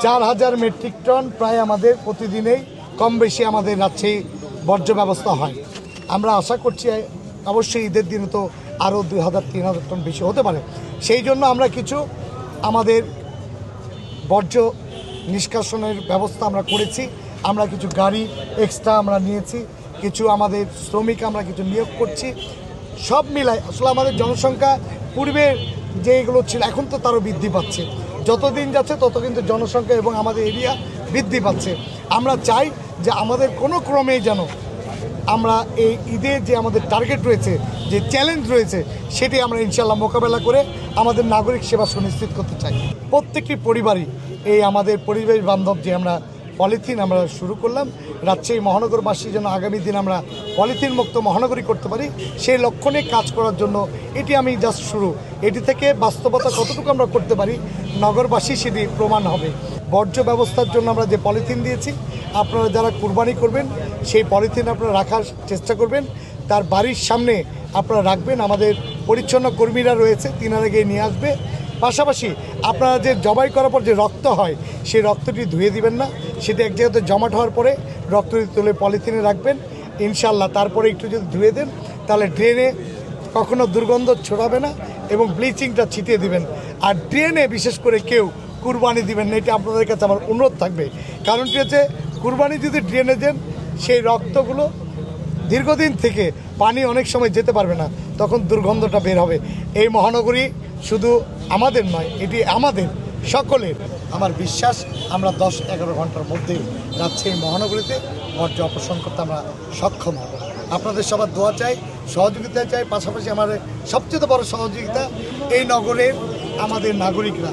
4000 metric ton প্রায় আমাদের প্রতিদিনেই কম বেশি আমাদের রাজশাহী বর্জ্য ব্যবস্থা হয়। আমরা আশা করছি অবশ্যই ঈদের দিনে তো আরও 2000-3000 টন বেশি হতে পারে। সেই জন্য আমরা কিছু আমাদের বর্জ্য নিষ্কাশনের ব্যবস্থা আমরা করেছি। আমরা কিছু গাড়ি এক্সট্রা আমরা নিয়েছি, কিছু আমাদের শ্রমিক আমরা কিছু নিয়োগ করছি। সব মিলাই আসলে আমাদের জনসংখ্যা পূর্বে যেগুলো ছিল এখন তো তারও বৃদ্ধি পাচ্ছে। যত দিন যাচ্ছে তত কিন্তু জনসংখ্যা এবং আমাদের এরিয়া বৃদ্ধি পাচ্ছে। আমরা চাই যে আমাদের কোনো ক্রমেই যেন আমরা এই ঈদের যে আমাদের টার্গেট রয়েছে, যে চ্যালেঞ্জ রয়েছে, সেটি আমরা ইনশাল্লাহ মোকাবেলা করে আমাদের নাগরিক সেবা সুনিশ্চিত করতে চাই। প্রত্যেকটি পরিবারই এই আমাদের পরিবেশ বান্ধব যে আমরা পলিথিন আমরা শুরু করলাম, রাজশাহী মহানগরবাসী যেন আগামী দিন আমরা পলিথিন মুক্ত মহানগরী করতে পারি, সেই লক্ষ্যে কাজ করার জন্য এটি আমি জাস্ট শুরু। এটি থেকে বাস্তবতা কতটুকু আমরা করতে পারি নগরবাসী সেটি প্রমাণ হবে। বর্জ্য ব্যবস্থার জন্য আমরা যে পলিথিন দিয়েছি, আপনারা যারা কুরবানি করবেন সেই পলিথিন আপনারা রাখার চেষ্টা করবেন, তার বাড়ির সামনে আপনারা রাখবেন। আমাদের পরিচ্ছন্ন কর্মীরা রয়েছে, তিনারা গিয়ে নিয়ে আসবে। পাশাপাশি আপনারা যে জবাই করার পর যে রক্ত হয় সেই রক্তটি ধুয়ে দিবেন না, সেটি এক জায়গাতে জমাট হওয়ার পরে রক্তটি তুলে পলিথিনে রাখবেন ইনশাল্লাহ। তারপরে একটু যদি ধুয়ে দেন তাহলে ড্রেনে কখনো দুর্গন্ধ ছড়াবে না এবং ব্লিচিংটা ছিটিয়ে দিবেন। আর ড্রেনে বিশেষ করে কেউ কুরবানি দিবেন না, এটা আপনাদের কাছে আমার অনুরোধ থাকবে। কারণটি হচ্ছে কুরবানি যদি ড্রেনে দেন সেই রক্তগুলো দীর্ঘদিন থেকে পানি অনেক সময় যেতে পারবে না, তখন দুর্গন্ধটা বের হবে। এই মহানগরী শুধু আমাদের নয়, এটি আমাদের সকলের। আমার বিশ্বাস আমরা 10-11 ঘন্টার মধ্যে রাজশাহী মহানগরীতে বর্জ্য অপসারণ করতে আমরা সক্ষম হব। আপনাদের সবার দোয়া চাই, সহযোগিতা চাই। পাশাপাশি আমাদের সবচেয়ে বড় সহযোগিতা এই নগরের আমাদের নাগরিকরা।